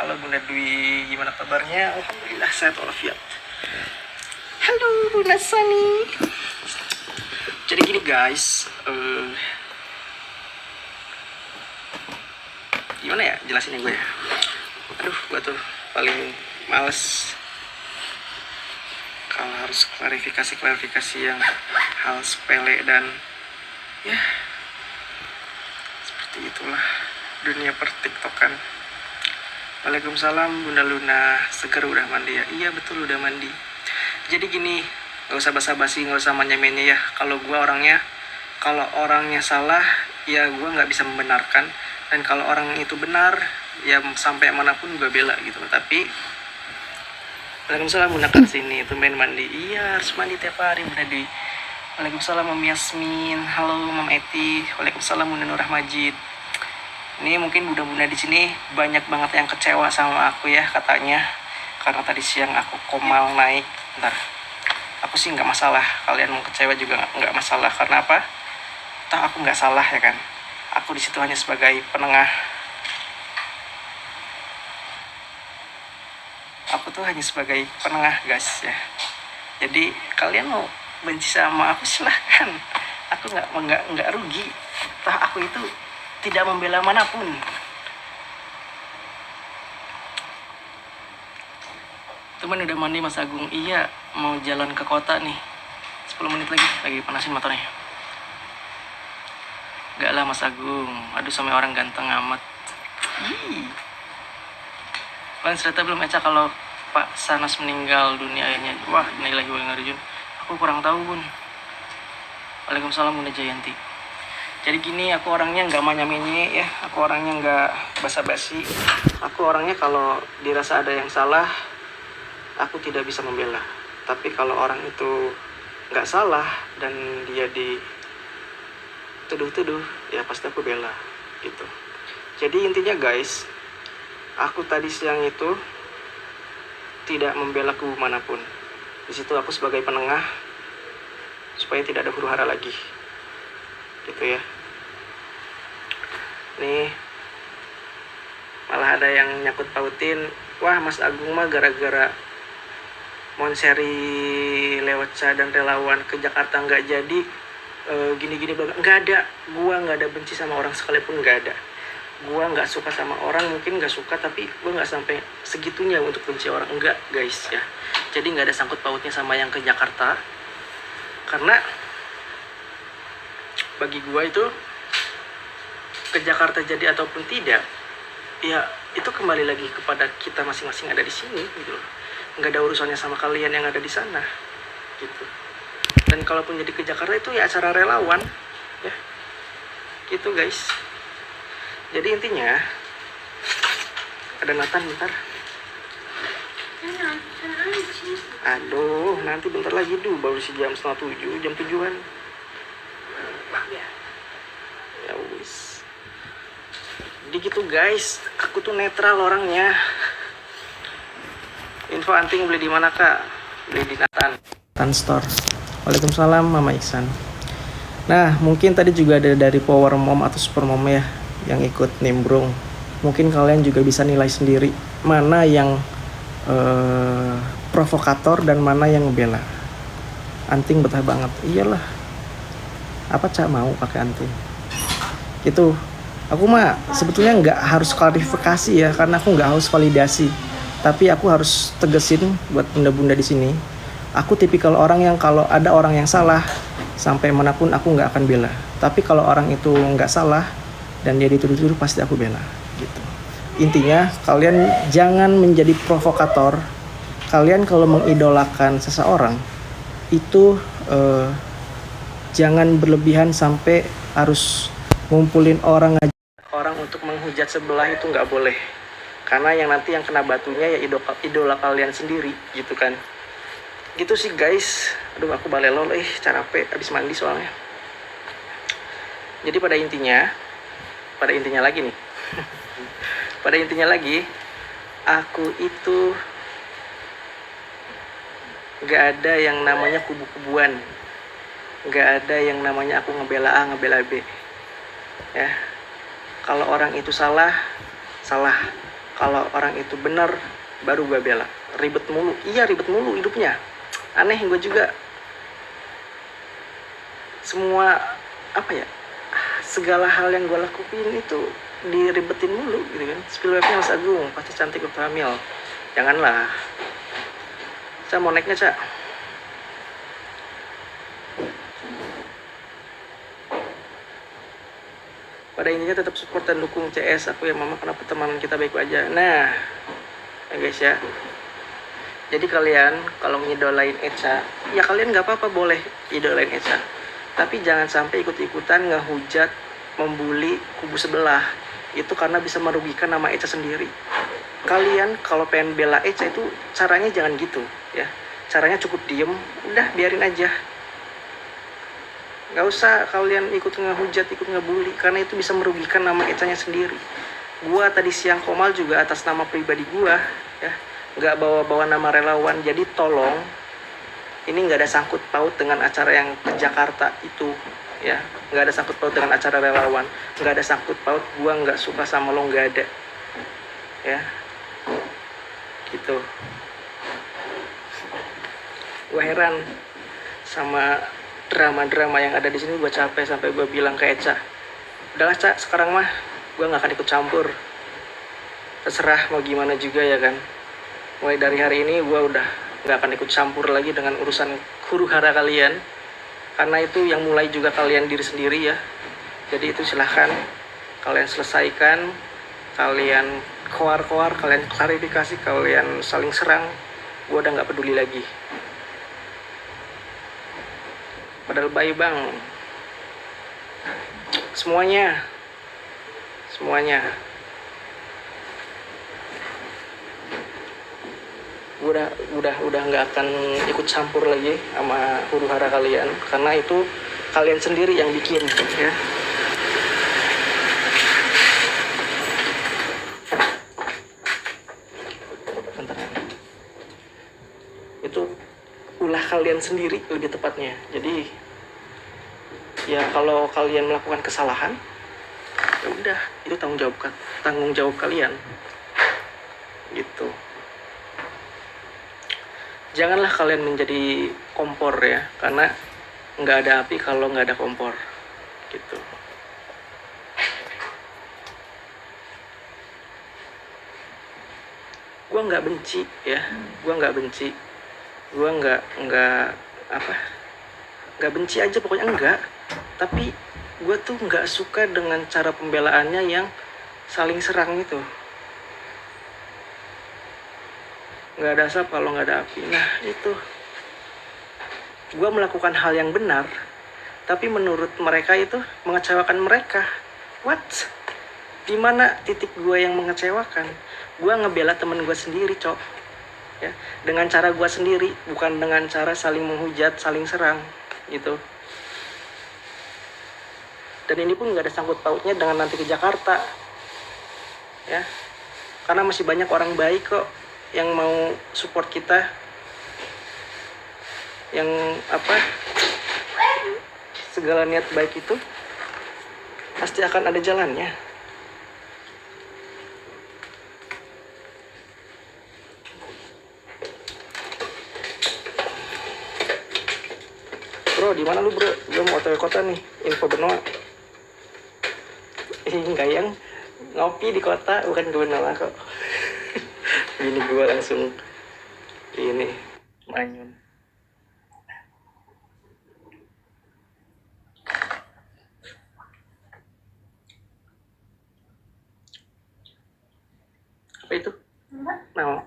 Halo Bunda Dwi, gimana kabarnya? Alhamdulillah sehat walafiat. Halo Bunda Sani. Jadi gini guys, gimana ya jelasinnya gue ya? Aduh, gue tuh paling males kalau harus klarifikasi yang hal sepele dan ya seperti itulah dunia pertiktokan. Waalaikumsalam Bunda Luna, seger udah mandi ya? Iya betul udah mandi. Jadi gini, gak usah basa-basi, gak usah manya-manya ya. Kalau orangnya salah, ya gue gak bisa membenarkan. Dan kalau orang itu benar, ya sampai manapun gue bela gitu. Tapi Waalaikumsalam Bunda Karsini, itu main mandi. Iya harus mandi tiap hari Bunda Dwi. Waalaikumsalam Mam Yasmin, halo Mam Eti. Waalaikumsalam Bunda Nurah Majid. Ini mungkin bunda-bunda di sini banyak banget yang kecewa sama aku ya katanya, karena tadi siang aku komal naik. Bentar, aku sih nggak masalah, kalian mau kecewa juga nggak masalah. Karena apa? Toh aku nggak salah ya kan. Aku di situ hanya sebagai penengah. Aku tuh hanya sebagai penengah guys ya. Jadi kalian mau benci sama aku silahkan. Aku nggak rugi. Toh aku itu tidak membela manapun. Teman udah mandi Mas Agung. Iya, mau jalan ke kota nih. 10 menit lagi panasin motornya. Gak lah Mas Agung. Aduh sampai orang ganteng amat. Kalian cerita belum Eca kalau Pak Sanas meninggal dunia akhirnya? Wah, innalillahi wa inna ilaihi raji'un. Aku kurang tahu Bun. Waalaikumsalam Bunda Jayanti. Jadi gini, aku orangnya nggak manya-menye ya, aku orangnya nggak basa-basi. Aku orangnya kalau dirasa ada yang salah, aku tidak bisa membela. Tapi kalau orang itu nggak salah dan dia dituduh-tuduh, ya pasti aku bela gitu. Jadi intinya guys, aku tadi siang itu tidak membela kubu manapun. Di situ aku sebagai penengah supaya tidak ada huru-hara lagi, gitu ya. Nih malah ada yang nyangkut pautin, wah Mas Agung mah gara-gara Monseri lewat dan relawan ke Jakarta nggak jadi gini-gini banget. Nggak ada, gua nggak ada benci sama orang sekalipun, nggak ada. Gua nggak suka sama orang, mungkin nggak suka, tapi gua nggak sampai segitunya untuk benci orang, enggak guys ya. Jadi nggak ada sangkut pautnya sama yang ke Jakarta, karena bagi gua itu ke Jakarta jadi ataupun tidak, ya itu kembali lagi kepada kita masing-masing ada di sini gitu loh. Nggak ada urusannya sama kalian yang ada di sana gitu. Dan kalaupun jadi ke Jakarta itu ya acara relawan ya gitu guys. Jadi intinya ada Nathan bentar. Aduh nanti bentar lagi baru si jam 6:30, jam 7-an ya wis. Jadi gitu guys, aku tuh netral orangnya. Info anting beli di mana kak? Beli di Nathan Store. Waalaikumsalam Mama Iksan. Nah mungkin tadi juga ada dari Power Mom atau Super Mom ya yang ikut nimbrung. Mungkin kalian juga bisa nilai sendiri mana yang provokator dan mana yang ngebela. Anting betah banget. Iyalah. Apa Cak mau pakai anting? Itu aku mah sebetulnya nggak harus klarifikasi ya, karena aku nggak harus validasi. Tapi aku harus tegesin buat bunda-bunda di sini. Aku tipikal orang yang kalau ada orang yang salah, sampai manapun aku nggak akan bela. Tapi kalau orang itu nggak salah dan dia dituduh-tuduh, pasti aku bela. Gitu. Intinya kalian jangan menjadi provokator. Kalian kalau mengidolakan seseorang itu jangan berlebihan sampai harus ngumpulin orang untuk menghujat sebelah, itu nggak boleh. Karena yang nanti yang kena batunya ya idola kalian sendiri gitu kan. Gitu sih guys. Aduh aku balelol capek habis mandi soalnya. Jadi pada intinya lagi nih. Pada intinya lagi, aku itu nggak ada yang namanya kubu-kubuan. Nggak ada yang namanya aku ngebela A, ngebela B. Ya. Kalau orang itu salah. Kalau orang itu benar, baru gue bela. Ribet mulu, iya ribet mulu hidupnya. Aneh gue juga. Semua apa ya? Segala hal yang gue lakuin itu diribetin mulu gitu kan. Spillwave-nya Mas Agung pasti cantik waktu hamil. Janganlah. Saya mau naiknya, Cak. Pada intinya tetap support dan dukung CS aku ya mama, kenapa pertemanan kita baik aja. Nah ya guys ya, jadi kalian kalau ngidolain Echa, ya kalian nggak apa-apa, boleh idolain Echa, tapi jangan sampai ikut-ikutan ngehujat, membuli kubu sebelah. Itu karena bisa merugikan nama Echa sendiri. Kalian kalau pengen bela Echa itu caranya jangan gitu ya. Caranya cukup diem, udah biarin aja. Nggak usah kalian ikut ngehujat, ikut ngebully, karena itu bisa merugikan nama Ecanya sendiri. Gua tadi siang komal juga atas nama pribadi gua ya, nggak bawa-bawa nama relawan. Jadi tolong, ini nggak ada sangkut paut dengan acara yang ke Jakarta itu ya, nggak ada sangkut paut dengan acara relawan, nggak ada sangkut paut gua nggak suka sama lo, nggak ada ya gitu. Gua heran sama drama-drama yang ada di sini. Gue capek sampai gue bilang ke Echa, udahlah Cak, sekarang mah gue nggak akan ikut campur, terserah mau gimana juga ya kan. Mulai dari hari ini gue udah nggak akan ikut campur lagi dengan urusan huru hara kalian, karena itu yang mulai juga kalian diri sendiri ya. Jadi itu silahkan kalian selesaikan, kalian koar-koar, kalian klarifikasi, kalian saling serang. Gue udah nggak peduli lagi. Padahal baik bang, semuanya udah nggak akan ikut campur lagi sama huru hara kalian, karena itu kalian sendiri yang bikin ya. Bentar. Itu ulah kalian sendiri lebih tepatnya. Jadi ya kalau kalian melakukan kesalahan, ya udah, itu tanggung jawab kalian gitu. Janganlah kalian menjadi kompor ya, karena nggak ada api kalau nggak ada kompor gitu. Gue nggak benci ya, gue nggak benci aja pokoknya, enggak. Tapi gue tuh nggak suka dengan cara pembelaannya yang saling serang itu. Nggak ada asap kalau nggak ada api. Nah itu, gue melakukan hal yang benar, tapi menurut mereka itu mengecewakan mereka. What? Dimana titik gue yang mengecewakan? Gue ngebela temen gue sendiri, cok ya, dengan cara gue sendiri, bukan dengan cara saling menghujat, saling serang gitu. Dan ini pun nggak ada sangkut pautnya dengan nanti ke Jakarta ya, karena masih banyak orang baik kok yang mau support kita, yang segala niat baik itu pasti akan ada jalannya. Bro, di mana lu bro? Gue mau otw kota nih, info Benoa. Enggak, yang ngopi di kota, bukan ke Benoa kok. Bini gue langsung ini manyun. Apa itu? Nah,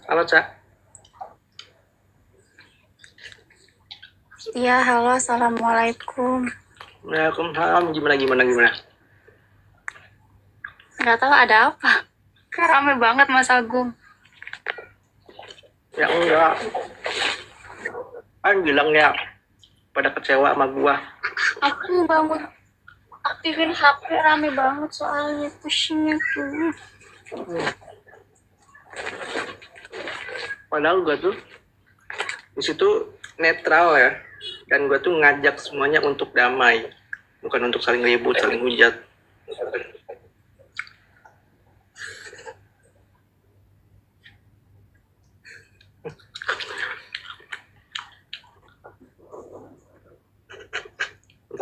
halo Cak. Iya, halo, assalamualaikum. Waalaikumsalam. Gimana? Nggak tahu ada apa. Kayak rame banget Mas Agung. Ya enggak, kan bilang ya pada kecewa sama gua. Aku bangun aktifin HP rame banget soalnya pusingnya tuh. Padahal gua tuh di situ netral ya, dan gua tuh ngajak semuanya untuk damai, bukan untuk saling ribut, saling hujat.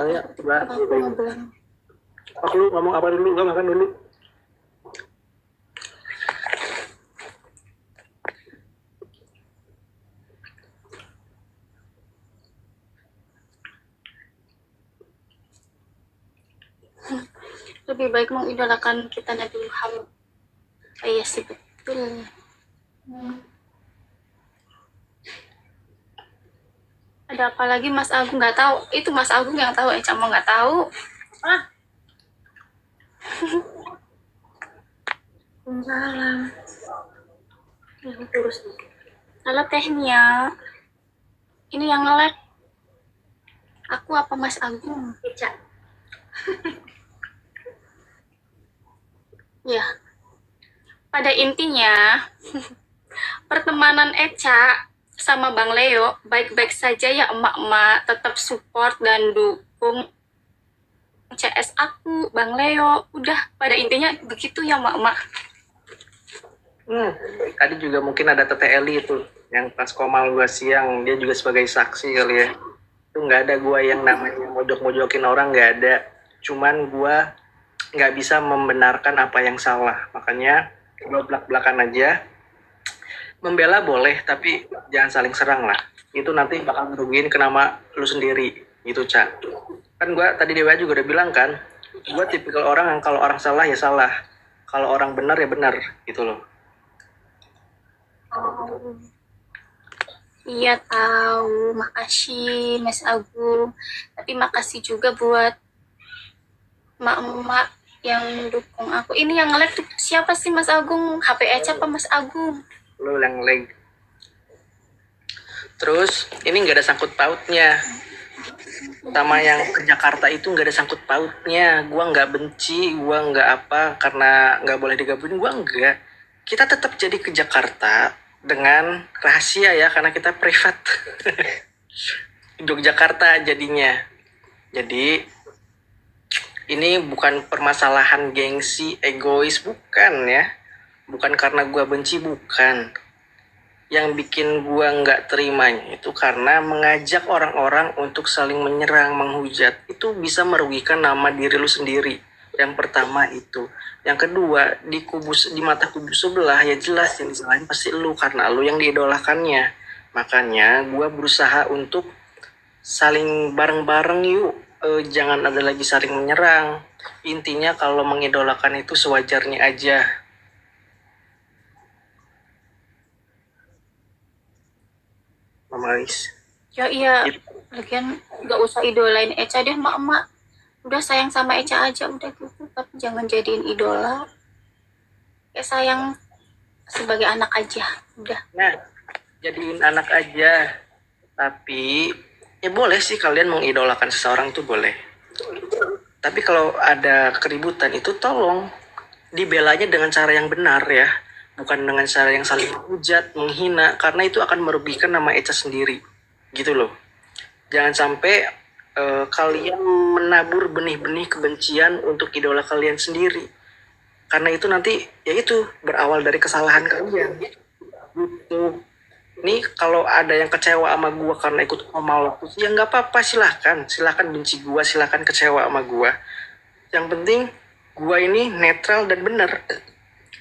ya, coba. Aku mau bilang. Oh, lu ngomong apa dulu? Gua makan dulu. Lebih baik mengidolakan kita Nabi Muhammad. Iya sih betul. Ada apa lagi Mas Agung nggak tahu? Itu Mas Agung yang tahu, Eca mau nggak tahu. Ah. Salam. Terus. Halo Tehnia. Ini yang nge-lag. Aku apa Mas Agung? Eca. Ya. Pada intinya, pertemanan Eca sama Bang Leo baik-baik saja ya emak-emak, tetap support dan dukung CS aku, Bang Leo. Udah, pada intinya begitu ya emak-emak. Tadi juga mungkin ada Tete Eli itu yang pas komal gua siang, dia juga sebagai saksi kali ya. Itu nggak ada gua yang namanya mojok-mojokin orang, nggak ada. Cuman gua nggak bisa membenarkan apa yang salah, makanya gua belak-belakan aja. Membela boleh, tapi jangan saling serang lah. Itu nanti bakal ngerugiin ke nama lu sendiri, gitu Cak. Kan gua tadi Dewa juga udah bilang kan, gua tipikal orang yang kalau orang salah ya salah, kalau orang benar ya benar, gitu loh. Iya tahu, makasih Mas Agung. Tapi makasih juga buat emak-emak yang dukung aku. Ini yang nge-lag tuh siapa sih Mas Agung? HP Eca apa Mas Agung? Lu yang leg. Terus ini nggak ada sangkut pautnya sama yang ke Jakarta, itu nggak ada sangkut pautnya. Gua nggak benci, gua nggak apa karena nggak boleh digabungin, gua nggak. Kita tetap jadi ke Jakarta dengan rahasia ya, karena kita privat. Yogyakarta jadinya. Jadi ini bukan permasalahan gengsi, egois, bukan ya. Bukan karena gua benci, bukan. Yang bikin gua nggak terimanya itu karena mengajak orang-orang untuk saling menyerang, menghujat. Itu bisa merugikan nama diri lu sendiri. Yang pertama itu. Yang kedua, di mata kubu sebelah ya jelas yang disalahin pasti lu, karena lu yang diidolakannya. Makanya gua berusaha untuk saling bareng-bareng yuk. Jangan ada lagi saling menyerang. Intinya kalau mengidolakan itu sewajarnya aja. Mama Lis. Ya iya, lagian nggak usah idolain Eca deh emak-emak. Udah sayang sama Eca aja udah gitu, tapi jangan jadiin idola. Kayak sayang sebagai anak aja, udah. Nah, jadiin anak aja. Tapi ya boleh sih kalian mengidolakan seseorang tuh boleh. Tapi kalau ada keributan itu tolong dibelanya dengan cara yang benar ya. Bukan dengan cara yang saling menghujat, menghina, karena itu akan merugikan nama Eca sendiri. Gitu loh. Jangan sampai kalian menabur benih-benih kebencian untuk idola kalian sendiri. Karena itu nanti ya itu berawal dari kesalahan kalian. Gitu. Nih kalau ada yang kecewa sama gua karena ikut komal, ya nggak apa-apa, silahkan benci gua, silahkan kecewa sama gua. Yang penting gua ini netral dan benar.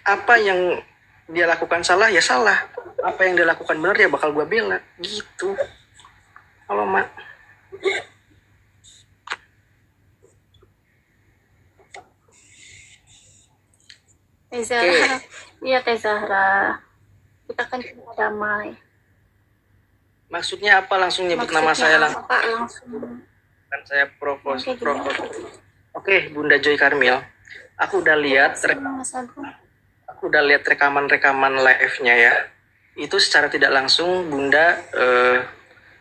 Apa yang dia lakukan salah ya salah, apa yang dia lakukan benar ya bakal gua bela, gitu. Halo mak. Teh Zahra, iya Teh Zahra. Kita kan cuma damai. Maksudnya apa langsung nyebut nama saya langsung? Apa langsung? Kan saya propose. Oke, gimana? Oke, Bunda Joy Karmil. Aku udah lihat Mas Agung. aku udah lihat rekaman-rekaman live-nya ya. Itu secara tidak langsung Bunda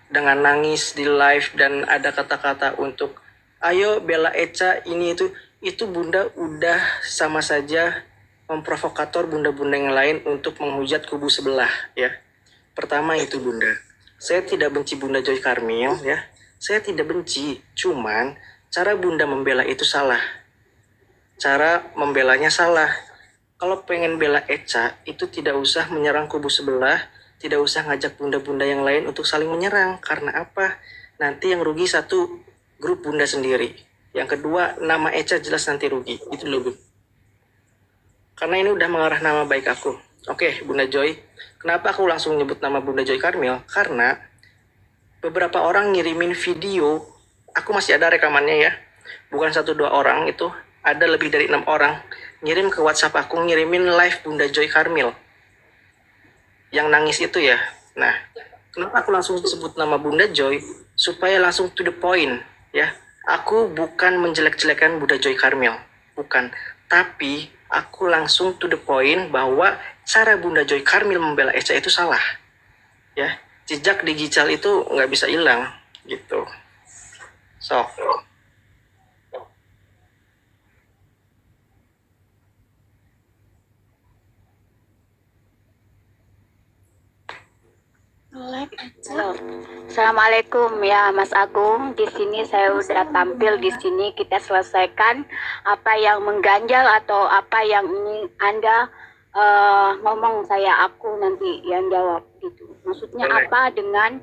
dengan nangis di live dan ada kata-kata untuk ayo bela Eca ini itu Bunda udah sama saja memprovokator bunda-bunda yang lain untuk menghujat kubu sebelah ya. Pertama itu Bunda. Saya tidak benci Bunda Joy Karmil ya. Saya tidak benci, cuman cara Bunda membela itu salah. Cara membelanya salah. Kalau pengen bela Eca, itu tidak usah menyerang kubu sebelah, tidak usah ngajak bunda-bunda yang lain untuk saling menyerang. Karena apa? Nanti yang rugi satu, grup Bunda sendiri. Yang kedua, nama Eca jelas nanti rugi. Itu loh, Bun. Karena ini udah mengarah nama baik aku. Oke, Bunda Joy. Kenapa aku langsung nyebut nama Bunda Joy Karmil? Karena beberapa orang ngirimin video, aku masih ada rekamannya ya. Bukan 1-2 orang itu, ada lebih dari 6 orang ngirim ke WhatsApp aku, ngirimin live Bunda Joy Karmil. Yang nangis itu ya. Nah, kenapa aku langsung sebut nama Bunda Joy? Supaya langsung to the point ya. Aku bukan menjelek-jelekan Bunda Joy Karmil, bukan. Tapi aku langsung to the point bahwa cara Bunda Joy Karmil membela Eca itu salah. Ya, jejak digital itu nggak bisa hilang gitu. So, Halo. Assalamualaikum ya Mas Agung. Di sini saya udah tampil di sini. Kita selesaikan apa yang mengganjal atau apa yang ingin Anda ngomong, aku nanti yang jawab gitu. Maksudnya boleh. apa dengan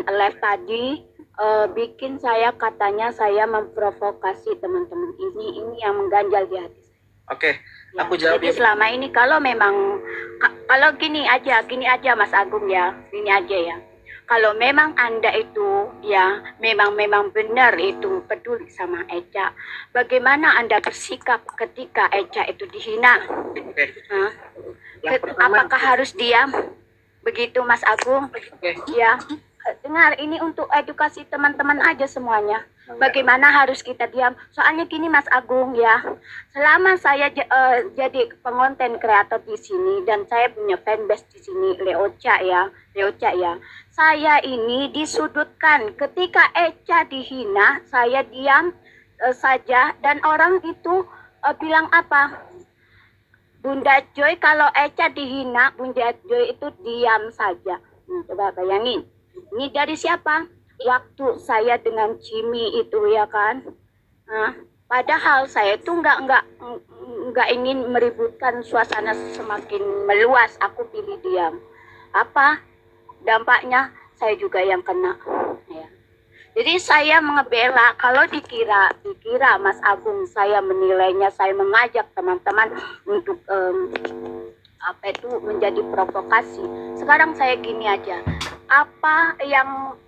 live tadi bikin saya katanya saya memprovokasi teman-teman. Ini yang mengganjal di hati saya. Oke, Ya, aku jawab jadi ya. selama ini kalau gini aja Mas Agung ya, gini aja ya. Kalau memang Anda itu ya memang benar itu peduli sama Eca, bagaimana Anda bersikap ketika Eca itu dihina? Oke. Hah? Yang pertama, Apakah harus diam? Begitu Mas Agung? oke. Ya, dengar ini untuk edukasi teman-teman aja semuanya. Bagaimana harus kita diam? Soalnya gini Mas Agung ya, selama saya jadi pengonten kreator di sini dan saya punya fanbase di sini Leocha ya, saya ini disudutkan ketika Eca dihina, saya diam saja dan orang itu bilang apa? Bunda Joy kalau Eca dihina, Bunda Joy itu diam saja. Coba bayangin. Ini dari siapa? Waktu saya dengan Jimmy itu ya kan. Nah, padahal saya itu nggak ingin meributkan suasana semakin meluas. Aku pilih diam. Apa dampaknya? Saya juga yang kena. Ya. Jadi saya mengebela kalau dikira Mas Agung saya menilainya, saya mengajak teman-teman untuk apa itu menjadi provokasi. Sekarang saya gini aja, apa yang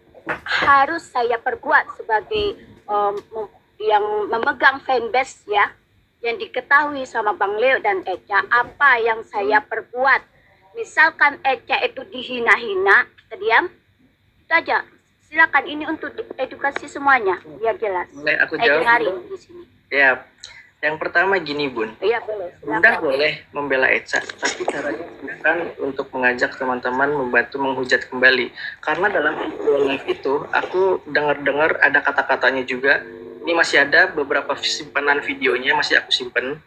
harus saya perbuat sebagai yang memegang fanbase ya, yang diketahui sama Bang Leo dan Eca, apa yang saya perbuat? Misalkan Eca itu dihina-hina, kita diam, itu aja. Silakan, ini untuk edukasi semuanya, biar jelas. Boleh aku Saya jawab? dengarin di sini. Ya, yang pertama gini Bun. Iya boleh. Bunda Silakan. boleh membela Eca, tapi caranya bukan untuk mengajak teman-teman membantu menghujat kembali. Karena dalam video live itu, aku dengar-dengar ada kata-katanya juga. Ini masih ada beberapa simpanan videonya, masih aku simpen.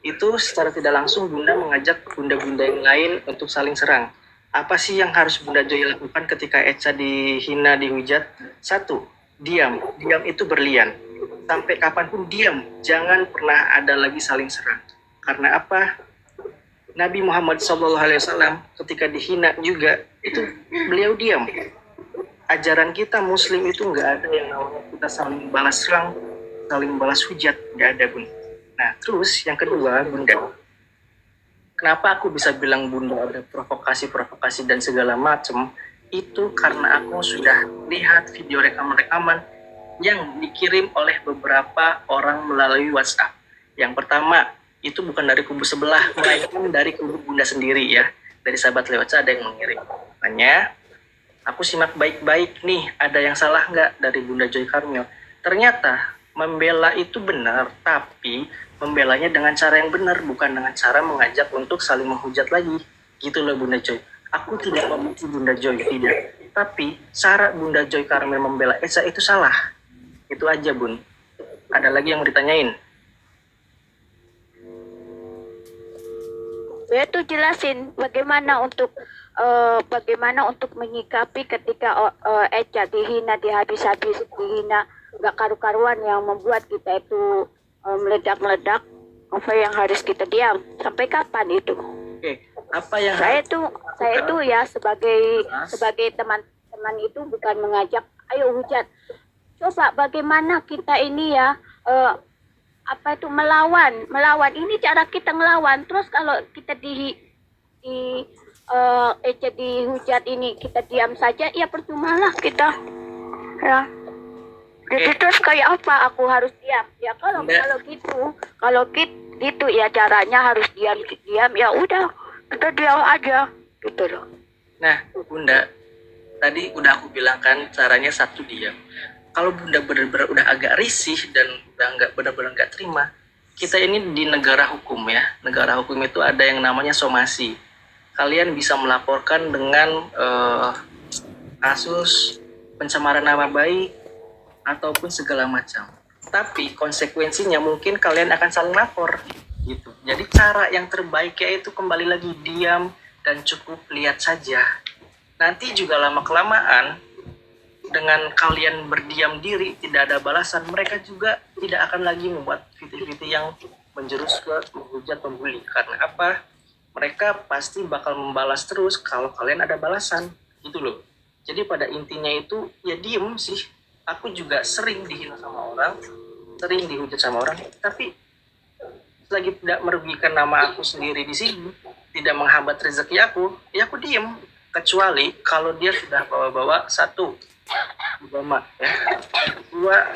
Itu secara tidak langsung Bunda mengajak bunda-bunda yang lain untuk saling serang. Apa sih yang harus Bunda Joy lakukan ketika Eca dihina, dihujat? 1, diam. Diam itu berlian. Sampai kapanpun diam, jangan pernah ada lagi saling serang. Karena apa? Nabi Muhammad SAW ketika dihina juga itu beliau diam. Ajaran kita Muslim itu nggak ada yang namanya kita saling balas serang, saling balas hujat, nggak ada Bun. Nah terus yang kedua Bunda, kenapa aku bisa bilang Bunda ada provokasi dan segala macam? Itu karena aku sudah lihat video rekaman-rekaman yang dikirim oleh beberapa orang melalui WhatsApp. Yang pertama, itu bukan dari kubu sebelah, melainkan dari kubu Bunda sendiri ya. Dari sahabat Leocha ada yang mengirim. Makanya, aku simak baik-baik nih, ada yang salah nggak dari Bunda Joy Karmil. Ternyata, membela itu benar, tapi membelanya dengan cara yang benar, bukan dengan cara mengajak untuk saling menghujat lagi. Gitu loh Bunda Joy. Aku tidak membenci Bunda Joy, tidak. Tapi, cara Bunda Joy Karmil membela Eca itu salah. Itu aja Bun. Ada lagi yang mau ditanyain? Saya tuh jelasin bagaimana untuk menyikapi ketika Eca dihina, dihabis-habis, dihina, nggak karu-karuan yang membuat kita itu meledak-meledak. Apa yang harus kita diam? Sampai kapan itu? Oke, apa yang Saya tuh ya sebagai teman-teman itu bukan mengajak ayo hujat. Coba bagaimana kita ini ya, apa itu melawan ini cara kita ngelawan. Terus kalau kita di jadi hujat ini kita diam saja, ya percuma lah kita ya. Jadi terus kayak apa aku harus diam ya? Kalau gitu ya caranya harus diam ya udah kita diam aja gitu loh. Nah, Bunda, tadi udah aku bilang kan caranya satu, diam. Kalau Bunda benar-benar udah agak risih dan udah nggak benar-benar nggak terima, kita ini di negara hukum ya. Negara hukum itu ada yang namanya somasi. Kalian bisa melaporkan dengan kasus pencemaran nama baik ataupun segala macam. Tapi konsekuensinya mungkin kalian akan saling lapor gitu. Jadi cara yang terbaik yaitu kembali lagi diam dan cukup lihat saja. Nanti juga lama-kelamaan dengan kalian berdiam diri, tidak ada balasan, mereka juga tidak akan lagi membuat video-video yang menjurus ke menghujat, membuli. Karena apa? Mereka pasti bakal membalas terus kalau kalian ada balasan, gitu loh. Jadi pada intinya itu ya diem sih. Aku juga sering dihina sama orang, sering dihujat sama orang, tapi selagi tidak merugikan nama aku sendiri di sini, tidak menghambat rezeki aku, ya aku diem. Kecuali kalau dia sudah bawa-bawa satu agama ya, dua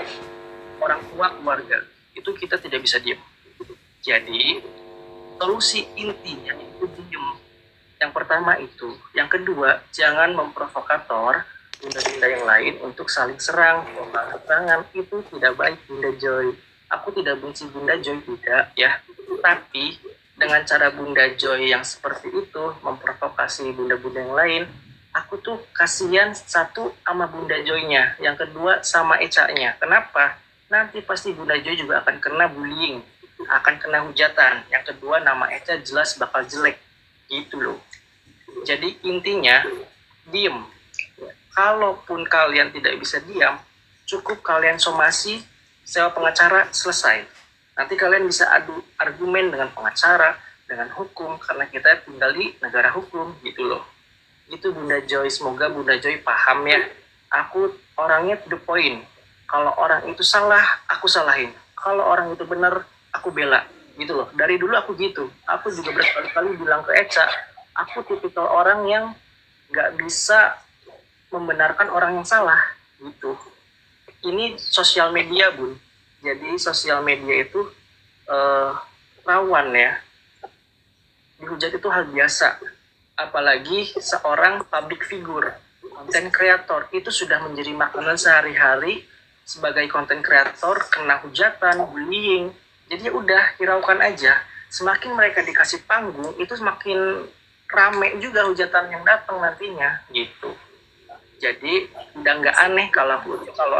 orang tua keluarga, itu kita tidak bisa diem. Jadi solusi intinya itu diem. Yang pertama itu, yang kedua jangan memprovokator bunda-bunda yang lain untuk saling serang. Serangan itu tidak baik, Bunda Joy. Aku tidak benci Bunda Joy, tidak ya, tapi dengan cara Bunda Joy yang seperti itu memprovokasi bunda-bunda yang lain, aku tuh kasihan satu sama Bunda Joy-nya, yang kedua sama Eca-nya. Kenapa? Nanti pasti Bunda Joy juga akan kena bullying, akan kena hujatan. Yang kedua nama Eca jelas bakal jelek, gitu loh. Jadi intinya diem. Kalaupun kalian tidak bisa diam, cukup kalian somasi, sewa pengacara, selesai. Nanti kalian bisa adu argumen dengan pengacara, dengan hukum, karena kita tinggal di negara hukum, gitu loh. Itu Bunda Joy, semoga Bunda Joy paham ya. Aku orangnya to the point. Kalau orang itu salah, aku salahin. Kalau orang itu benar, aku bela, gitu loh. Dari dulu aku gitu. Aku juga berkali-kali bilang ke Eca, aku tipikal orang yang gak bisa membenarkan orang yang salah, gitu. Ini sosial media, Bun. Jadi sosial media itu rawan ya. Dihujat itu hal biasa. Apalagi seorang public figure, konten kreator, itu sudah menjadi makanan sehari-hari. Sebagai konten kreator kena hujatan, bullying. Jadi udah hiraukan aja. Semakin mereka dikasih panggung, itu semakin rame juga hujatan yang datang nantinya, gitu. Jadi udah nggak aneh kalau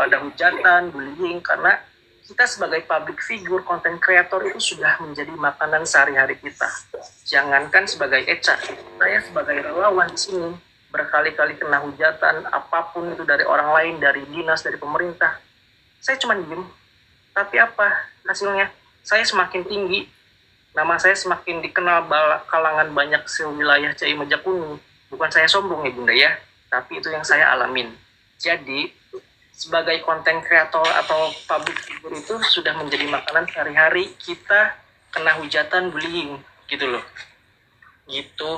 ada hujatan, bullying, karena kita sebagai public figure, konten kreator itu sudah menjadi makanan sehari-hari kita. Jangankan sebagai Eca, saya sebagai relawan di sini berkali-kali kena hujatan apapun itu dari orang lain, dari dinas, dari pemerintah. Saya cuma diem. Tapi apa hasilnya? Saya semakin tinggi, nama saya semakin dikenal kalangan banyak sewilayah Cimaja Kuning. Bukan saya sombong ya Bunda ya, tapi itu yang saya alamin. Jadi sebagai konten kreator atau public figure itu sudah menjadi makanan sehari-hari kita kena hujatan, bullying, gitu loh. Gitu.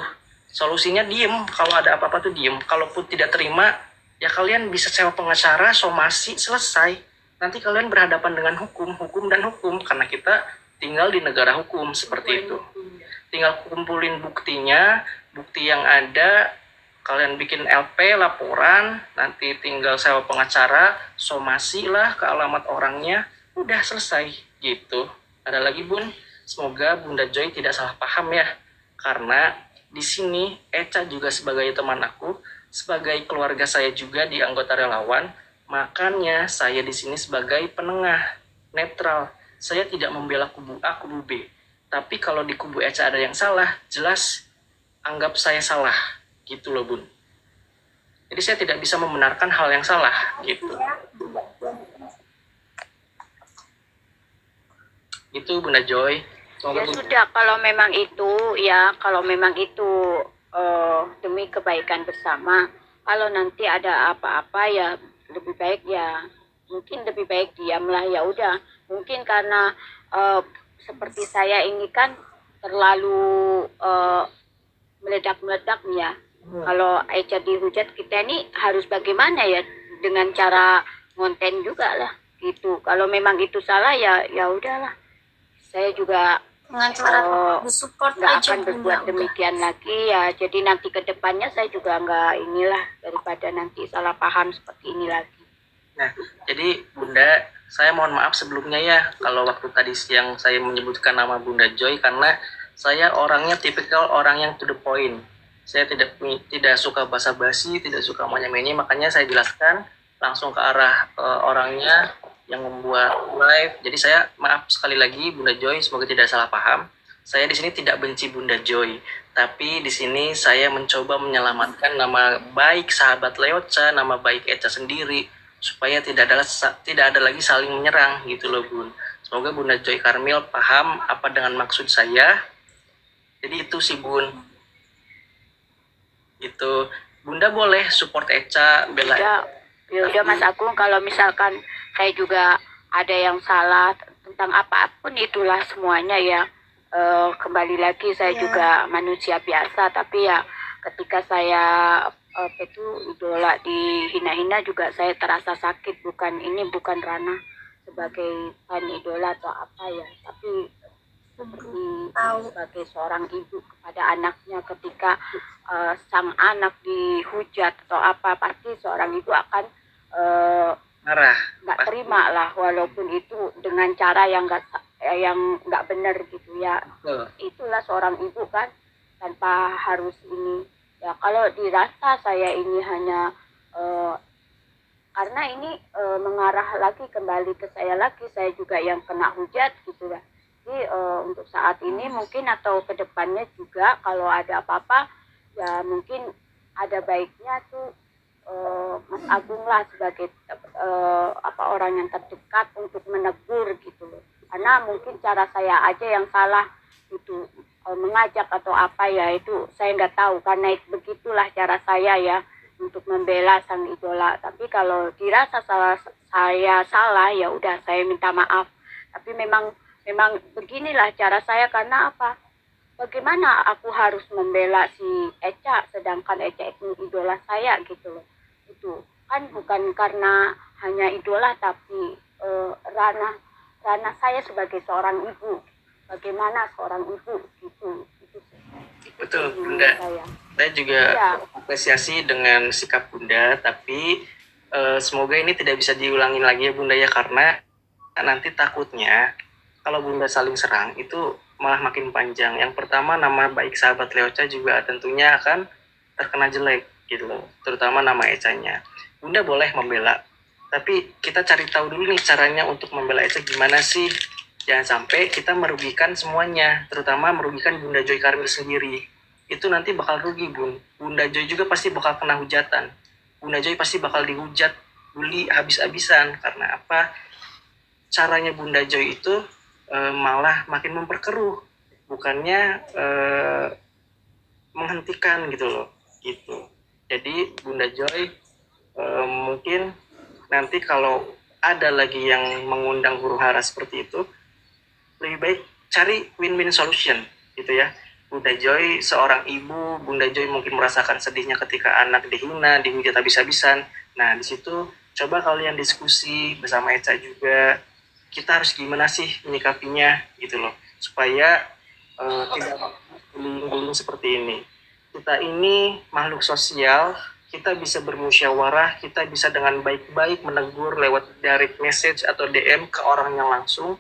Solusinya diem. Kalau ada apa-apa tuh diem. Kalaupun tidak terima, ya kalian bisa sewa pengacara, somasi, selesai. Nanti kalian berhadapan dengan hukum dan hukum, karena kita tinggal di negara hukum, seperti itu. Tinggal kumpulin buktinya, bukti yang ada, kalian bikin LP, laporan, nanti tinggal sewa pengacara, somasi lah ke alamat orangnya, udah selesai, gitu. Ada lagi Bun, semoga Bunda Joy tidak salah paham ya, karena di sini Eca juga sebagai teman aku, sebagai keluarga saya juga di anggota relawan, makanya saya di sini sebagai penengah, netral. Saya tidak membela kubu A, kubu B. Tapi kalau di kubu Eca ada yang salah, jelas anggap saya salah. Gitu loh Bun. Jadi saya tidak bisa membenarkan hal yang salah. Gitu. Itu Bunda Joy. Ya sudah, kalau memang itu demi kebaikan bersama. Kalau nanti ada apa-apa ya lebih baik ya mungkin lebih baik diamlah, ya udah. Mungkin karena eh, seperti saya ini kan terlalu meledak-meledak nih ya. Kalau Eca dihujat, kita ini harus bagaimana ya, dengan cara ngonten juga lah gitu. Kalau memang itu salah ya ya udahlah. Saya juga dengan cara support nggak aja akan Bunda, berbuat udah. demikian lagi ya. Jadi nanti ke depannya saya juga nggak inilah, daripada nanti salah paham seperti ini lagi. Nah, jadi Bunda, saya mohon maaf sebelumnya ya kalau waktu tadi siang saya menyebutkan nama Bunda Joy, karena saya orangnya tipikal orang yang to the point. Saya tidak suka basa-basi, tidak suka manya-manya, makanya saya jelaskan langsung ke arah orangnya yang membuat live. Jadi saya maaf sekali lagi Bunda Joy, semoga tidak salah paham. Saya di sini tidak benci Bunda Joy, tapi di sini saya mencoba menyelamatkan nama baik sahabat Leocha, nama baik Echa sendiri, supaya tidak ada lagi saling menyerang gitu loh Bun. Semoga Bunda Joy Karmil paham apa dengan maksud saya. Jadi itu sih Bun. Itu Bunda boleh support Echa, bela. Ya udah Mas Agung, kalau misalkan saya juga ada yang salah tentang apapun itulah semuanya ya. Kembali lagi saya juga manusia biasa, tapi ya ketika saya itu idola dihina-hina juga saya terasa sakit. Bukan ranah sebagai fan idola atau apa ya, tapi sebagai seorang ibu kepada anaknya, ketika sang anak dihujat atau apa, pasti seorang ibu akan Marah. nggak terima lah, walaupun itu dengan cara yang nggak benar gitu ya. Itulah seorang ibu kan, tanpa harus ini ya. Kalau dirasa saya ini hanya karena ini mengarah lagi kembali ke saya lagi, saya juga yang kena hujat gitu ya. Jadi untuk saat ini mungkin atau kedepannya juga kalau ada apa-apa ya mungkin ada baiknya tuh Mas Agung lah sebagai orang yang terdekat untuk menegur gitu loh. Karena mungkin cara saya aja yang salah itu, mengajak atau apa ya, itu saya nggak tahu, karena begitulah cara saya ya untuk membela sang idola. Tapi kalau dirasa saya salah ya udah, saya minta maaf. Tapi memang beginilah cara saya. Karena apa? Bagaimana aku harus membela si Eca sedangkan Eca itu idola saya gitu loh. Itu kan bukan karena hanya idola, tapi ranah saya sebagai seorang ibu. Bagaimana seorang ibu gitu. Betul Bunda. Saya juga apresiasi dengan sikap Bunda, tapi semoga ini tidak bisa diulangi lagi ya Bunda ya, karena nanti takutnya kalau Bunda saling serang itu malah makin panjang. Yang pertama, nama baik sahabat Leocha juga tentunya akan terkena jelek gitu loh, terutama nama Ecanya. Bunda boleh membela, tapi kita cari tahu dulu nih caranya untuk membela Eca gimana sih. Jangan sampai kita merugikan semuanya, terutama merugikan Bunda Joy Karmil sendiri. Itu nanti bakal rugi Bun. Bunda Joy juga pasti bakal kena hujatan. Bunda Joy pasti bakal dihujat, bully habis-habisan. Karena apa? Caranya Bunda Joy itu malah makin memperkeruh, bukannya menghentikan gitu loh. Gitu. Jadi Bunda Joy mungkin nanti kalau ada lagi yang mengundang huru hara seperti itu, lebih baik cari win-win solution gitu ya. Bunda Joy seorang ibu, Bunda Joy mungkin merasakan sedihnya ketika anak dihina, dihujat habis-habisan. Nah di situ coba kalian diskusi bersama Eca juga, kita harus gimana sih menyikapinya gitu loh, supaya tidak guling-guling seperti ini. Kita ini makhluk sosial, kita bisa bermusyawarah, kita bisa dengan baik-baik menegur lewat direct message atau DM ke orangnya langsung.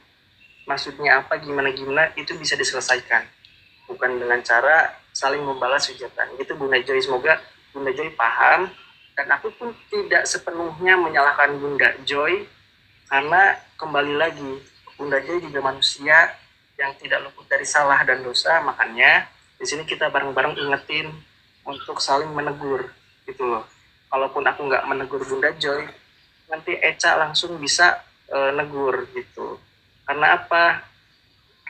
Maksudnya apa, gimana-gimana, itu bisa diselesaikan. Bukan dengan cara saling membalas hujatan. Gitu Bunda Joy, semoga Bunda Joy paham. Dan aku pun tidak sepenuhnya menyalahkan Bunda Joy, karena kembali lagi, Bunda Joy juga manusia yang tidak luput dari salah dan dosa. Makanya di sini kita bareng-bareng ingetin untuk saling menegur gitu loh. Kalaupun aku nggak menegur Bunda Joy, nanti Eca langsung bisa negur gitu. Karena apa?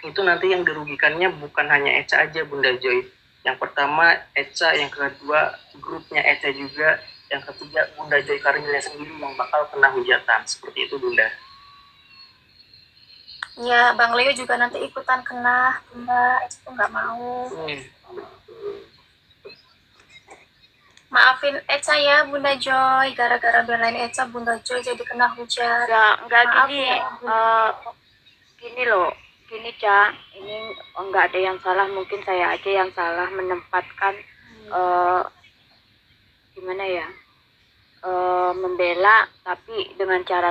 Itu nanti yang dirugikannya bukan hanya Eca aja Bunda Joy. Yang pertama Eca, yang kedua grupnya Eca juga, yang ketiga Bunda Joy Karmilnya sendiri yang bakal kena hujatan. Seperti itu Bunda. Ya, Bang Leo juga nanti ikutan kena, Bunda. Eca tuh nggak mau. Maafin Eca ya, Bunda Joy. Gara-gara belain Eca, Bunda Joy jadi kena hujat. Enggak Maaf gini, ya. gini loh, gini Ca, ini enggak ada yang salah, mungkin saya aja yang salah menempatkan eh, gimana ya, membela tapi dengan cara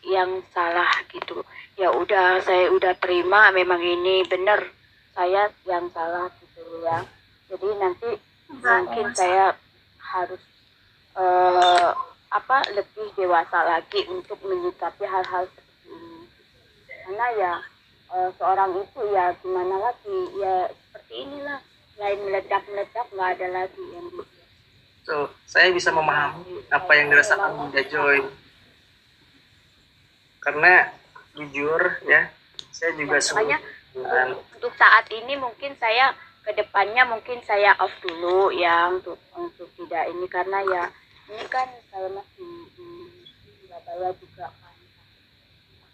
yang salah gitu. Ya udah, saya udah terima, memang ini benar saya yang salah gitu ya. Jadi nanti mungkin saya harus lebih dewasa lagi untuk menyikapi hal-hal seperti ini. Karena ya seorang itu ya gimana lagi, ya seperti inilah, lain meledak-meledak nggak ada lagi yang So, saya bisa memahami apa yang dirasakan Bunda Joy. Karena jujur ya, saya juga makanya dengan untuk saat ini mungkin saya kedepannya mungkin saya off dulu ya untuk tidak ini, karena ya ini kan saya masih di Surabaya juga kan,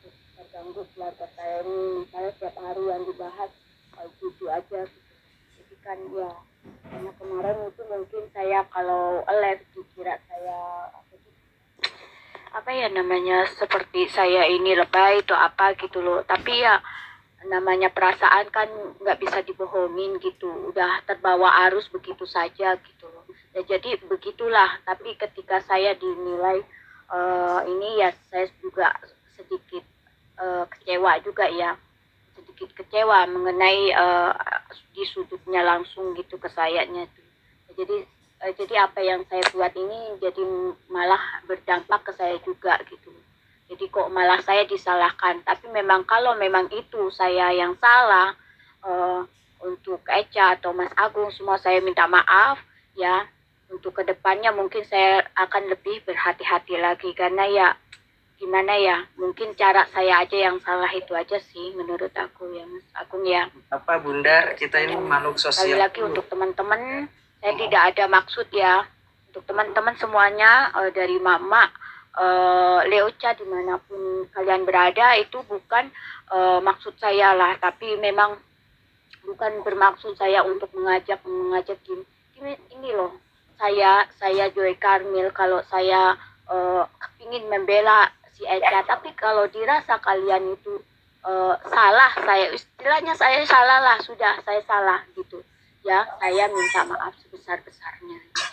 aku terganggu keluarga saya ini, saya setiap hari yang dibahas gitu aja gitu. Jadi kan ya karena kemarin itu mungkin saya kalau live dikira saya apa ya namanya, seperti saya ini lebay atau apa gitu loh, tapi ya namanya perasaan kan nggak bisa dibohongin gitu, udah terbawa arus begitu saja gitu loh ya, jadi begitulah. Tapi ketika saya dinilai ini ya saya juga sedikit kecewa juga ya, sedikit kecewa mengenai di sudutnya langsung gitu ke sayanya tuh. Jadi apa yang saya buat ini jadi malah berdampak ke saya juga gitu. Jadi kok malah saya disalahkan. Tapi memang kalau memang itu saya yang salah, untuk Eca atau Mas Agung semua saya minta maaf ya. Untuk kedepannya mungkin saya akan lebih berhati-hati lagi, karena ya gimana ya, mungkin cara saya aja yang salah itu aja sih menurut aku ya Mas Agung ya. apa Bunda, kita ini makhluk Sekali sosial. lagi untuk teman-teman, saya tidak ada maksud ya, untuk teman-teman semuanya dari Mama Leocha dimanapun kalian berada, itu bukan maksud saya lah, tapi memang bukan bermaksud saya untuk mengajak ini loh, saya Joy Karmil, kalau saya ingin membela si Eca, tapi kalau dirasa kalian itu salah, saya istilahnya saya salah lah, sudah saya salah gitu ya, saya minta maaf sebesar-besarnya gitu.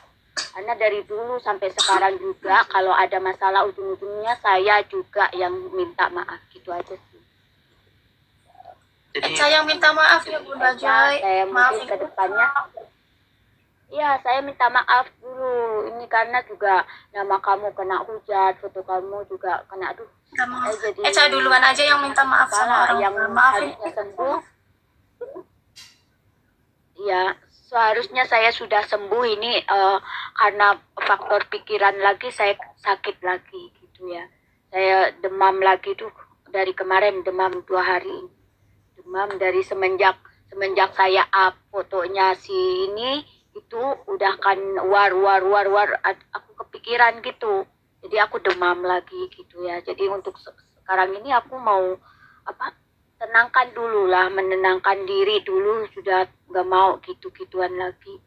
Karena dari dulu sampai sekarang juga kalau ada masalah ujung-ujungnya saya juga yang minta maaf, gitu aja sih. Jadi Eca yang minta maaf ya Bunda Joy. Saya Maaf mungkin ke depannya ya saya minta maaf dulu ini, karena juga nama kamu kena hujat, foto kamu juga kena, aduh jadi Eca duluan aja yang minta maaf sama orang yang tua. Maafin harusnya sembuh. Ya seharusnya saya sudah sembuh ini, karena faktor pikiran lagi saya sakit lagi gitu ya. Saya demam lagi tuh dari kemarin, demam 2 hari, demam dari semenjak saya up fotonya si ini, itu udah kan war aku kepikiran gitu, jadi aku demam lagi gitu ya. Jadi untuk sekarang ini aku mau tenangkan dulu lah, menenangkan diri dulu, sudah nggak mau gitu-gituan lagi,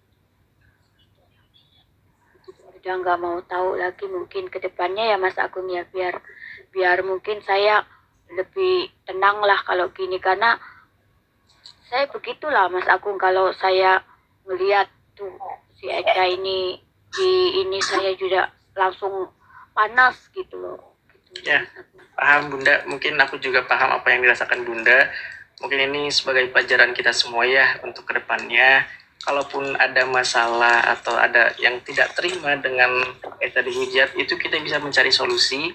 udah nggak mau tahu lagi. Mungkin kedepannya ya Mas Agung ya, biar mungkin saya lebih tenang lah kalau gini, karena saya begitulah Mas Agung, kalau saya melihat tuh si Eca ini saya juga langsung panas gitu loh gitu. ya, paham Bunda, mungkin aku juga paham apa yang dirasakan Bunda. Mungkin ini sebagai pelajaran kita semua ya untuk kedepannya. Kalaupun ada masalah atau ada yang tidak terima dengan tadi hujat, itu kita bisa mencari solusi.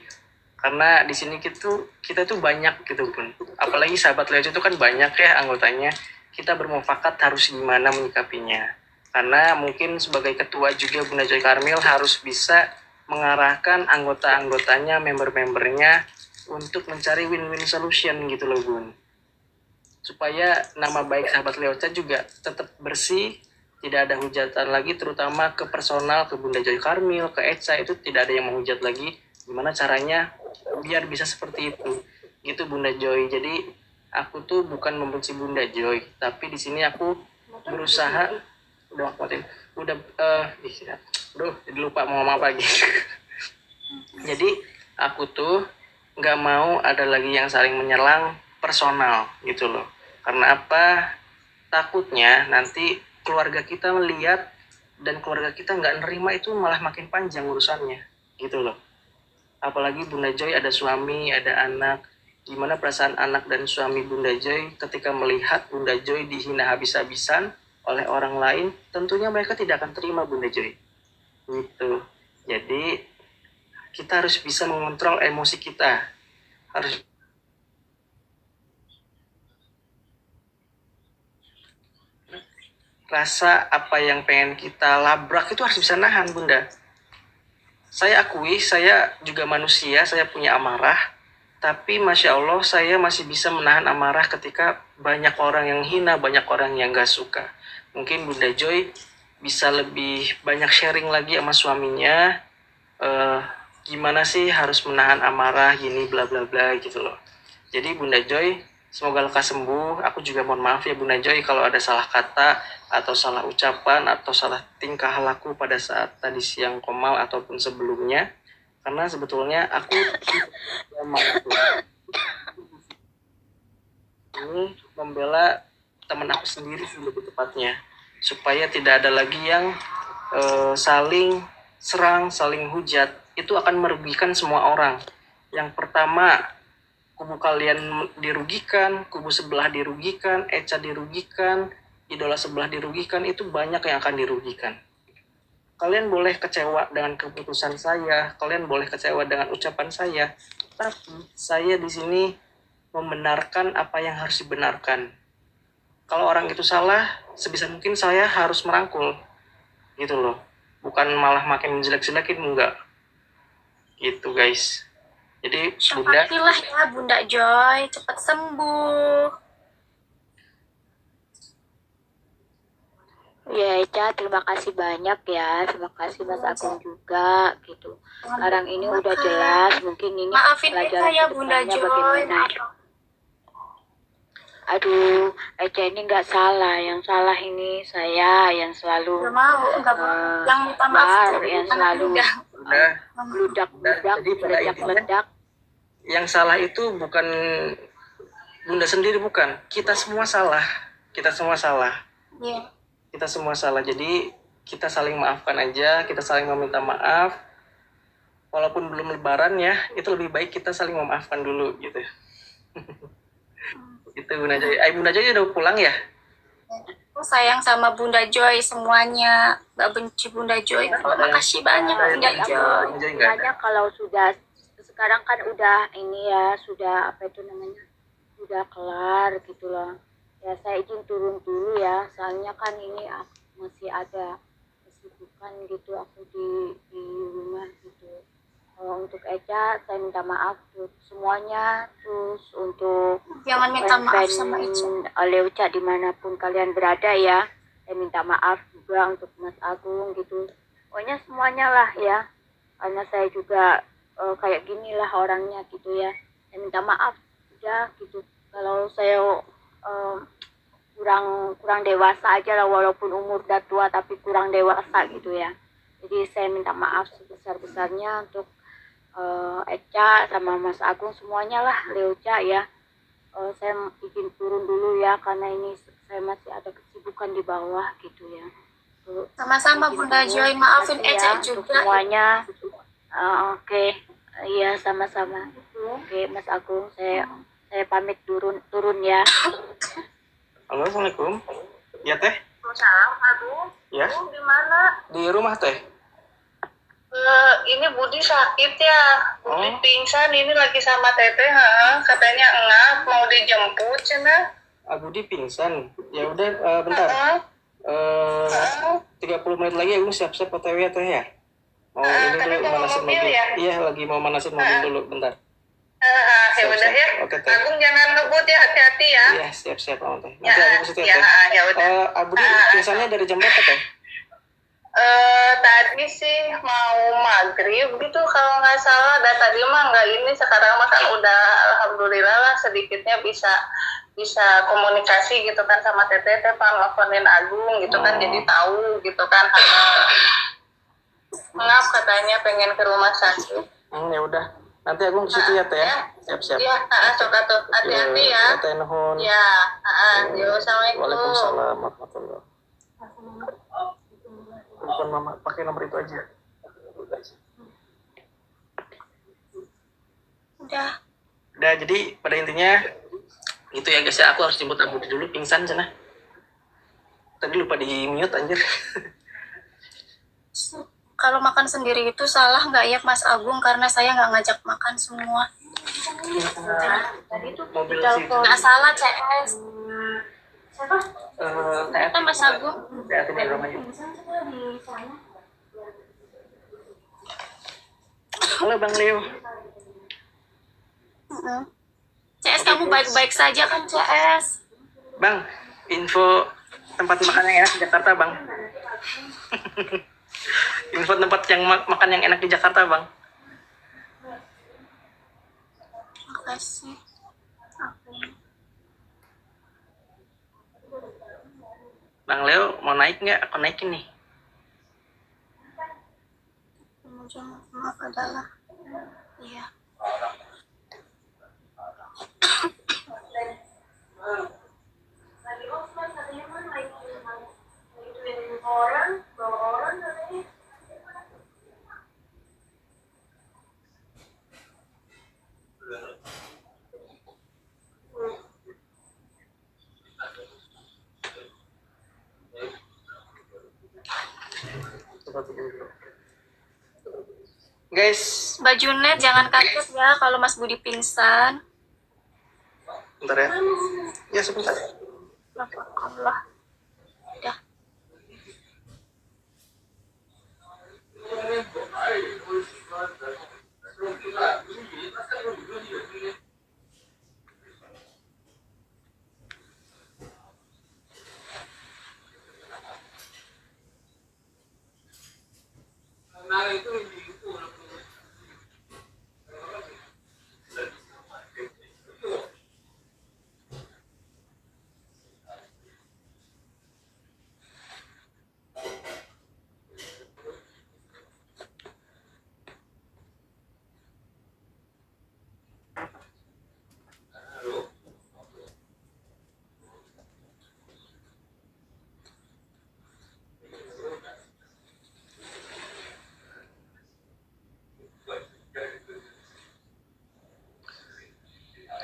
Karena di sini kita tuh banyak gitu pun. Apalagi sahabat Leo itu kan banyak ya anggotanya. Kita bermufakat harus gimana menyikapinya. Karena mungkin sebagai ketua juga Bunda Joy Karmil harus bisa mengarahkan anggota-anggotanya, member-membernya untuk mencari win-win solution gitu loh Bun. Supaya nama baik sahabat Leocha juga tetap bersih, tidak ada hujatan lagi, terutama ke personal, ke Bunda Joy Karmil, ke Echa, itu tidak ada yang menghujat lagi. Gimana caranya biar bisa seperti itu, gitu Bunda Joy. Jadi aku tuh bukan membenci Bunda Joy, tapi di sini aku berusaha. Udah akuatin, udah jadi lupa mau ngomong apa lagi. Jadi aku tuh nggak mau ada lagi yang saling menyerang personal gitu loh. Karena apa? Takutnya nanti keluarga kita melihat dan keluarga kita nggak nerima, itu malah makin panjang urusannya gitu loh. Apalagi Bunda Joy ada suami, ada anak. Gimana perasaan anak dan suami Bunda Joy ketika melihat Bunda Joy dihina habis-habisan oleh orang lain? Tentunya mereka tidak akan terima Bunda Joy gitu. Jadi kita harus bisa mengontrol emosi kita, harus rasa apa yang pengen kita labrak itu harus bisa nahan Bunda. Saya akui saya juga manusia, saya punya amarah, tapi Masya Allah saya masih bisa menahan amarah ketika banyak orang yang hina, banyak orang yang gak suka. Mungkin Bunda Joy bisa lebih banyak sharing lagi sama suaminya, gimana sih harus menahan amarah gini bla bla bla gitu loh. Jadi Bunda Joy, semoga lekas sembuh. Aku juga mohon maaf ya Bunda Joy kalau ada salah kata atau salah ucapan atau salah tingkah laku pada saat tadi siang Komal ataupun sebelumnya. Karena sebetulnya aku ini membela teman aku sendiri sih lebih tepatnya, supaya tidak ada lagi yang saling serang, saling hujat. Itu akan merugikan semua orang. Yang pertama, kubu kalian dirugikan, kubu sebelah dirugikan, Echa dirugikan, idola sebelah dirugikan, itu banyak yang akan dirugikan. Kalian boleh kecewa dengan keputusan saya, kalian boleh kecewa dengan ucapan saya, tapi saya di sini membenarkan apa yang harus dibenarkan. Kalau orang itu salah, sebisa mungkin saya harus merangkul, gitu loh. Bukan malah makin menjelek-jelekin, enggak. Gitu guys. Jadi Bunda, Syafatilah ya Bunda Joy, cepat sembuh. Ya, Eca, terima kasih banyak ya. Terima kasih Mas Agung juga gitu. Sekarang ini udah jelas, mungkin ini Maafin pelajaran Eca ya Bunda kedepannya Joy. bagaimana. Aduh, Eca ini nggak salah. Yang salah ini saya yang selalu Gak mau, gak mau. Yang minta maaf tuh yang anak selalu muda. meludak-meludak, jadi pada intinya meledak-meledak. yang salah itu bukan Bunda sendiri, bukan. Kita semua salah. Kita semua salah. Iya. Kita semua salah. Jadi kita saling maafkan aja, kita saling meminta maaf. Walaupun belum lebaran ya, itu lebih baik kita saling memaafkan dulu gitu. Itu Bunda Joy. Bunda Joy udah pulang ya? Aku sayang sama Bunda Joy semuanya. Gak benci Bunda Joy. Makasih banyak Bunda Joy. Bunda Joy nggak ada. Makanya kalau sudah sekarang kan udah ini ya, sudah apa itu namanya, sudah kelar gitu loh. Ya saya izin turun dulu ya, soalnya kan ini masih ada kesibukan gitu aku di rumah gitu. Untuk Eca saya minta maaf untuk semuanya, terus untuk Jangan minta maaf sama fans-fans Eca. Leuca dimanapun kalian berada ya, saya minta maaf juga untuk Mas Agung gitu. Pokoknya semuanya lah ya, karena saya juga kayak gini lah orangnya gitu ya. Saya minta maaf ya gitu kalau saya kurang dewasa aja lah, walaupun umur udah tua tapi kurang dewasa gitu ya. Jadi saya minta maaf sebesar-besarnya untuk Eca sama Mas Agung semuanya lah, Leuca ya. Saya izin turun dulu ya karena ini saya masih ada kesibukan di bawah gitu ya. Sama-sama Bunda Joy, maafin Eca untuk juga. semuanya. Oke. Iya, sama-sama. Oke, Mas Agung, saya pamit turun ya. Halo, Assalamualaikum. Ya Teh? Salam, aduh, Ya? di mana? Di rumah Teh? Ini Budi sakit ya, Budi Oh. pingsan, ini lagi sama Teteh, katanya engap mau dijemput cina. Budi pingsan. Ya udah, bentar. 30 menit lagi aku siap-siap OTW ya Teh ya? Mau ini tapi dulu bawa manasin mobil mobil. ya? Iya, lagi mau manasin mobil dulu, bentar. Ya udah ya. Oke teh. Agung jangan ngebut ya, hati-hati ya. Iya, siap Bang teh. Ya, Nanti aku ke situ ya ya, teh. ya udah. Budi pingsannya dari jam berapa teh? Tadi sih mau maghrib gitu kalau nggak salah. Dan tadi mah nggak ini, sekarang mah kan udah alhamdulillah lah sedikitnya bisa komunikasi gitu kan sama teteh nelfonin Agung gitu kan, jadi tahu gitu kan ngap katanya pengen ke rumah sakit. Ya udah. Nanti Agung ke situ ya teh. Siap. Iya, coba tuh hati-hati ya. Teh nuhun. Ya, yo, assalamualaikum. Waalaikumsalam warahmatullahi wabarakatuh. Telepon mama pakai nomor itu aja. Udah, jadi pada intinya itu ya guys ya, aku harus jemput Budi dulu, pingsan sana. Tadi lupa di mute anjir. Kalau makan sendiri itu salah nggak ya Mas Agung, karena saya nggak ngajak makan semua. Tadi tuh Mobil telepon. Nggak salah CS. Siapa? Kita Mas Agung. Saya di rumah aja. Halo Bang Leo. CS kamu baik-baik saja kan CS? Bang, info tempat makan yang enak di Jakarta Bang. Info tempat yang makan yang enak di Jakarta Bang. Makasih. Bang Leo mau naik nggak? Aku naikin nih. Maaf adalah iya. Guys, Bajunya jangan kaget ya kalau Mas Budi pingsan. bentar ya. Ya sebentar. Allah. Udah.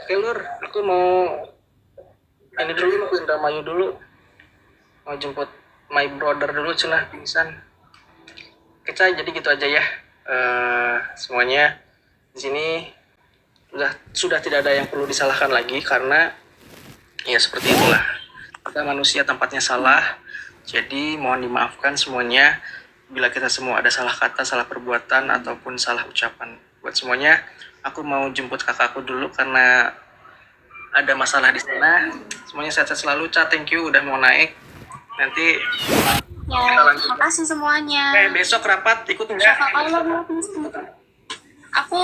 Oke Lur, aku mau ini dulu, mau ke Indramayu dulu. Mau jemput my brother dulu, cenah pingsan. Kita jadi gitu aja ya. Semuanya di sini sudah tidak ada yang perlu disalahkan lagi, karena ya seperti itulah. Kita manusia tempatnya salah. Jadi mohon dimaafkan semuanya bila kita semua ada salah kata, salah perbuatan ataupun salah ucapan. Buat semuanya, aku mau jemput kakakku dulu karena ada masalah di sana. Semuanya sehat-sehat selalu. Ca, thank you udah mau naik. Nanti Ya, makasih semuanya. besok rapat ikut enggak? Aku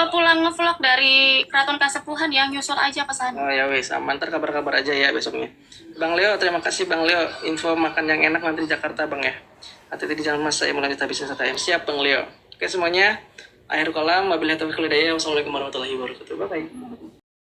pulang ngevlog dari Keraton Kasepuhan yang nyusul aja ke sana. Oh ya wes, aman. Ntar kabar-kabar aja ya besoknya. Bang Leo, terima kasih Bang Leo. Info makan yang enak nanti di Jakarta Bang ya. Hati-hati di jalan Mas, saya mau lanjut habisnya STM. Siap Bang Leo. Oke semuanya, akhir kalam, wabillahi taufiq wal hidayah. Wassalamualaikum warahmatullahi wabarakatuh. Bye-bye.